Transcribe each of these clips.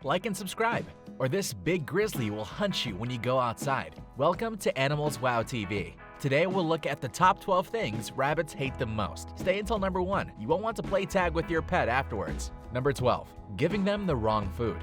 like and subscribe, or this big grizzly will hunt you when you go outside. Welcome to Animals Wow TV. Today we'll look at the top 12 things rabbits hate the most. Stay until number 1. You won't want to play tag with your pet afterwards. Number 12. Giving them the wrong food.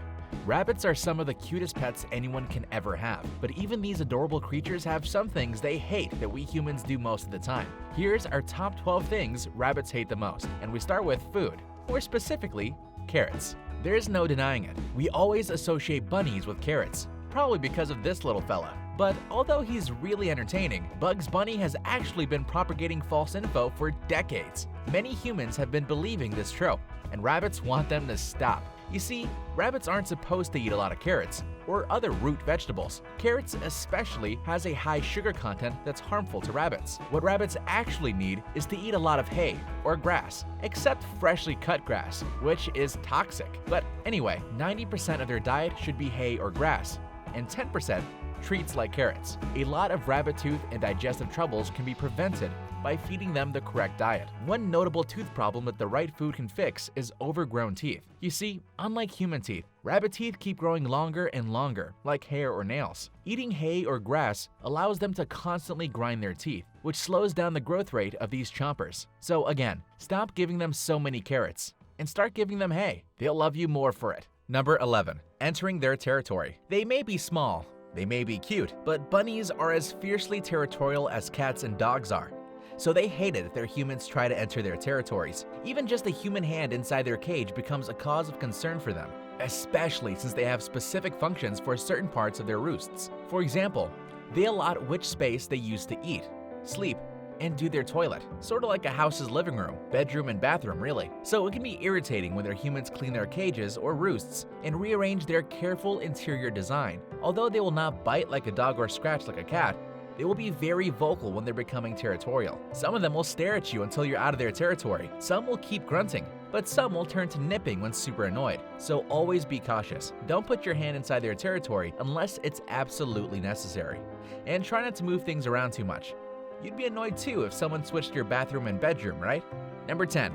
Rabbits are some of the cutest pets anyone can ever have, but even these adorable creatures have some things they hate that we humans do most of the time. Here's our top 12 things rabbits hate the most, and we start with food, more specifically, carrots. There's no denying it. We always associate bunnies with carrots, probably because of this little fella. But although he's really entertaining, Bugs Bunny has actually been propagating false info for decades. Many humans have been believing this trope, and rabbits want them to stop. You see, rabbits aren't supposed to eat a lot of carrots or other root vegetables. Carrots especially has a high sugar content that's harmful to rabbits. What rabbits actually need is to eat a lot of hay or grass, except freshly cut grass, which is toxic. But anyway, 90% of their diet should be hay or grass, and 10% treats like carrots. A lot of rabbit tooth and digestive troubles can be prevented by feeding them the correct diet. One notable tooth problem that the right food can fix is overgrown teeth. You see, unlike human teeth, rabbit teeth keep growing longer and longer, like hair or nails. Eating hay or grass allows them to constantly grind their teeth, which slows down the growth rate of these chompers. So again, stop giving them so many carrots and start giving them hay. They'll love you more for it. Number 11. Entering their territory. They may be small, they may be cute, but bunnies are as fiercely territorial as cats and dogs are. So they hate it if their humans try to enter their territories. Even just a human hand inside their cage becomes a cause of concern for them, especially since they have specific functions for certain parts of their roosts. For example, they allot which space they use to eat, sleep, and do their toilet, sort of like a house's living room, bedroom, and bathroom really. So it can be irritating when their humans clean their cages or roosts and rearrange their careful interior design. Although they will not bite like a dog or scratch like a cat, they will be very vocal when they're becoming territorial. Some of them will stare at you until you're out of their territory. Some will keep grunting, but some will turn to nipping when super annoyed. So always be cautious. Don't put your hand inside their territory unless it's absolutely necessary. And try not to move things around too much. You'd be annoyed too if someone switched your bathroom and bedroom, right? Number 10.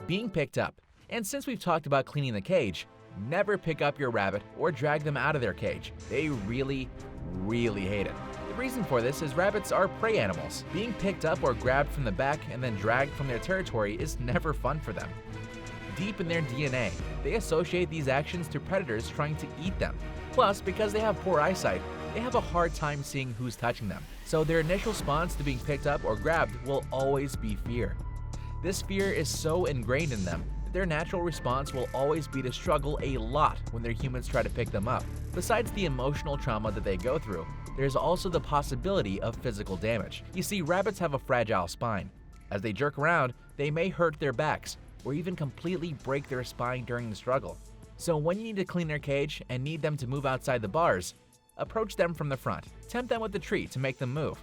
Being picked up. And since we've talked about cleaning the cage, never pick up your rabbit or drag them out of their cage. They really hate it. The reason for this is rabbits are prey animals. Being picked up or grabbed from the back and then dragged from their territory is never fun for them. Deep in their DNA, they associate these actions to predators trying to eat them. Plus, because they have poor eyesight, they have a hard time seeing who's touching them. So their initial response to being picked up or grabbed will always be fear. This fear is so ingrained in them that their natural response will always be to struggle a lot when their humans try to pick them up. Besides the emotional trauma that they go through, there's also the possibility of physical damage. You see, rabbits have a fragile spine. As they jerk around, they may hurt their backs or even completely break their spine during the struggle. So when you need to clean their cage and need them to move outside the bars, approach them from the front. Tempt them with a treat to make them move.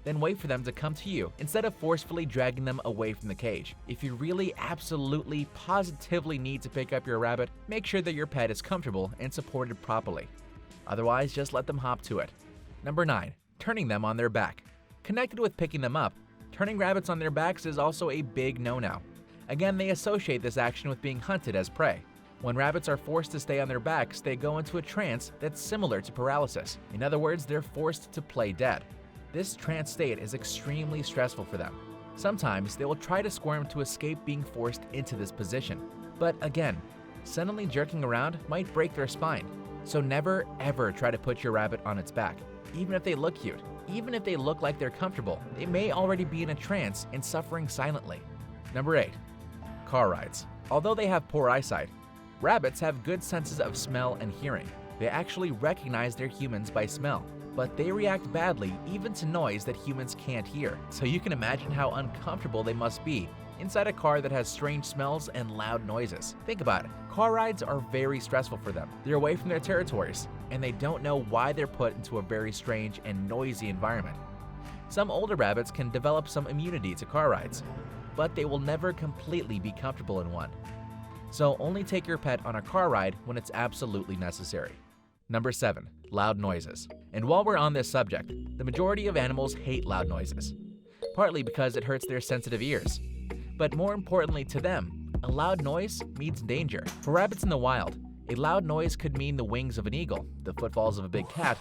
Then wait for them to come to you instead of forcefully dragging them away from the cage. If you really absolutely positively need to pick up your rabbit, make sure that your pet is comfortable and supported properly. Otherwise, just let them hop to it. Number 9. Turning them on their back. Connected with picking them up, turning rabbits on their backs is also a big no-no. Again, they associate this action with being hunted as prey. When rabbits are forced to stay on their backs, they go into a trance that's similar to paralysis. In other words, they're forced to play dead. This trance state is extremely stressful for them. Sometimes they will try to squirm to escape being forced into this position. But again, suddenly jerking around might break their spine. So never ever try to put your rabbit on its back. Even if they look cute, even if they look like they're comfortable, they may already be in a trance and suffering silently. Number 8. Car rides. Although they have poor eyesight, rabbits have good senses of smell and hearing. They actually recognize their humans by smell, but they react badly even to noise that humans can't hear. So you can imagine how uncomfortable they must be inside a car that has strange smells and loud noises. Think about it. Car rides are very stressful for them. They're away from their territories, and they don't know why they're put into a very strange and noisy environment. Some older rabbits can develop some immunity to car rides, but they will never completely be comfortable in one. So only take your pet on a car ride when it's absolutely necessary. Number 7. Loud noises. And while we're on this subject, the majority of animals hate loud noises, partly because it hurts their sensitive ears. But more importantly to them, a loud noise means danger. For rabbits in the wild, A loud noise could mean the wings of an eagle, the footfalls of a big cat,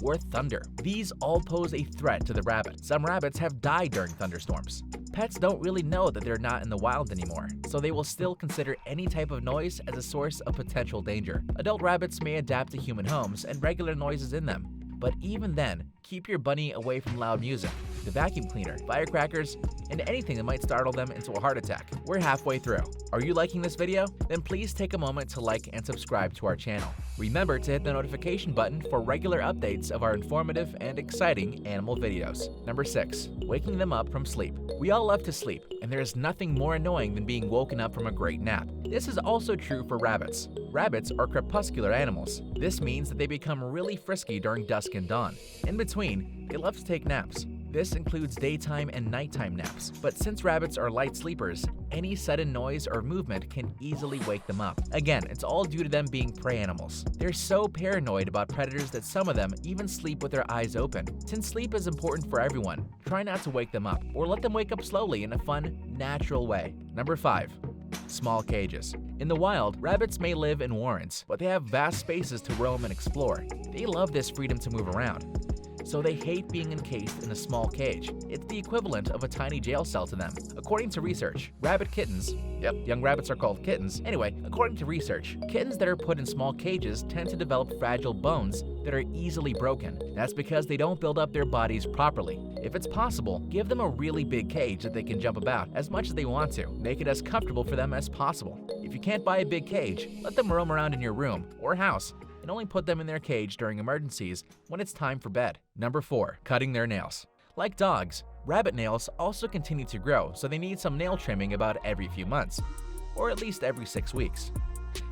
or thunder. These all pose a threat to the rabbit. Some rabbits have died during thunderstorms. Pets don't really know that they're not in the wild anymore, so they will still consider any type of noise as a source of potential danger. Adult rabbits may adapt to human homes and regular noises in them, but even then, keep your bunny away from loud music, the vacuum cleaner, firecrackers, and anything that might startle them into a heart attack. We're halfway through. Are you liking this video? Then please take a moment to like and subscribe to our channel. Remember to hit the notification button for regular updates of our informative and exciting animal videos. Number 6. Waking them up from sleep. We all love to sleep, and there is nothing more annoying than being woken up from a great nap. This is also true for rabbits. Rabbits are crepuscular animals. This means that they become really frisky during dusk and dawn. In between, they love to take naps. This includes daytime and nighttime naps, but since rabbits are light sleepers, any sudden noise or movement can easily wake them up. Again, it's all due to them being prey animals. They're so paranoid about predators that some of them even sleep with their eyes open. Since sleep is important for everyone, try not to wake them up, or let them wake up slowly in a fun, natural way. Number 5. Small cages. In the wild, rabbits may live in warrens, but they have vast spaces to roam and explore. They love this freedom to move around, so they hate being encased in a small cage. It's the equivalent of a tiny jail cell to them. According to research, rabbit kittens, young rabbits are called kittens. Anyway, according to research, kittens that are put in small cages tend to develop fragile bones that are easily broken. That's because they don't build up their bodies properly. If it's possible, give them a really big cage that they can jump about as much as they want to. Make it as comfortable for them as possible. If you can't buy a big cage, let them roam around in your room or house, and only put them in their cage during emergencies when it's time for bed. Number 4. Cutting their nails. Like dogs, rabbit nails also continue to grow, so they need some nail trimming about every few months, or at least every 6 weeks.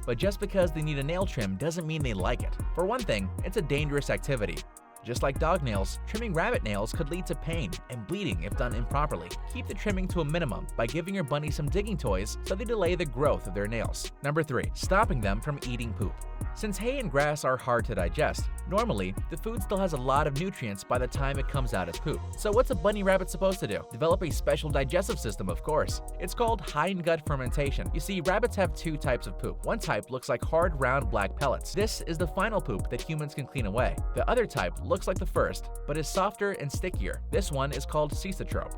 But just because they need a nail trim doesn't mean they like it. For one thing, it's a dangerous activity. Just like dog nails, trimming rabbit nails could lead to pain and bleeding if done improperly. Keep the trimming to a minimum by giving your bunny some digging toys so they delay the growth of their nails. Number 3. Stopping them from eating poop. Since hay and grass are hard to digest, normally, the food still has a lot of nutrients by the time it comes out as poop. So what's a bunny rabbit supposed to do? Develop a special digestive system, of course. It's called hindgut fermentation. You see, rabbits have 2 types of poop. One type looks like hard, round, black pellets. This is the final poop that humans can clean away. The other type looks like the first, but is softer and stickier. This one is called cestotrope.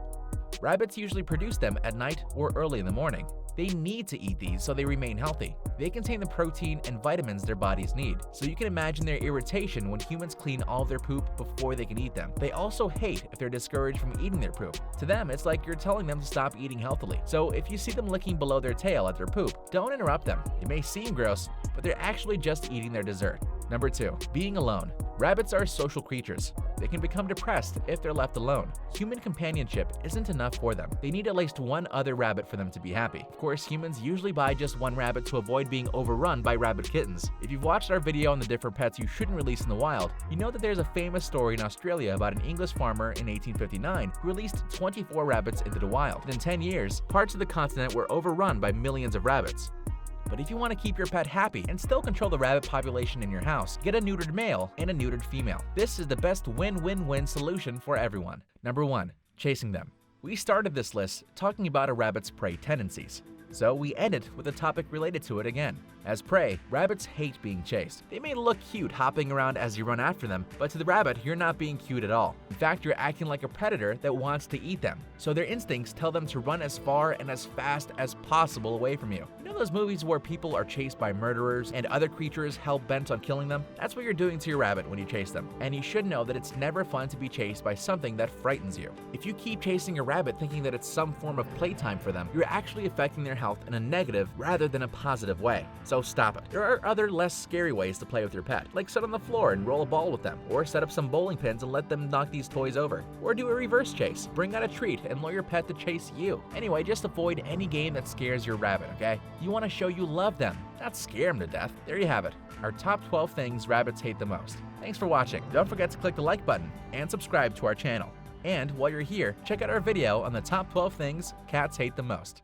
Rabbits usually produce them at night or early in the morning. They need to eat these so they remain healthy. They contain the protein and vitamins their bodies need, so you can imagine their irritation when humans clean all of their poop before they can eat them. They also hate if they're discouraged from eating their poop. To them, it's like you're telling them to stop eating healthily. So if you see them licking below their tail at their poop, don't interrupt them. It may seem gross, but they're actually just eating their dessert. Number 2. Being alone. Rabbits are social creatures. They can become depressed if they're left alone. Human companionship isn't enough for them. They need at least one other rabbit for them to be happy. Of course, humans usually buy just one rabbit to avoid being overrun by rabbit kittens. If you've watched our video on the different pets you shouldn't release in the wild, you know that there's a famous story in Australia about an English farmer in 1859 who released 24 rabbits into the wild. In 10 years, parts of the continent were overrun by millions of rabbits. But if you want to keep your pet happy and still control the rabbit population in your house, get a neutered male and a neutered female. This is the best win-win-win solution for everyone. Number 1. Chasing them. We started this list talking about a rabbit's prey tendencies, so we ended with a topic related to it again. As prey, rabbits hate being chased. They may look cute hopping around as you run after them, but to the rabbit, you're not being cute at all. In fact, you're acting like a predator that wants to eat them. So their instincts tell them to run as far and as fast as possible away from you. You know those movies where people are chased by murderers and other creatures hell-bent on killing them? That's what you're doing to your rabbit when you chase them. And you should know that it's never fun to be chased by something that frightens you. If you keep chasing a rabbit thinking that it's some form of playtime for them, you're actually affecting their health in a negative rather than a positive way. So stop it. There are other less scary ways to play with your pet, like sit on the floor and roll a ball with them, or set up some bowling pins and let them knock these toys over, or do a reverse chase. Bring out a treat and lure your pet to chase you. Anyway, just avoid any game that scares your rabbit, okay? You want to show you love them, not scare them to death. There you have it, our top 12 things rabbits hate the most. Thanks for watching. Don't forget to click the like button and subscribe to our channel. And while you're here, check out our video on the top 12 things cats hate the most.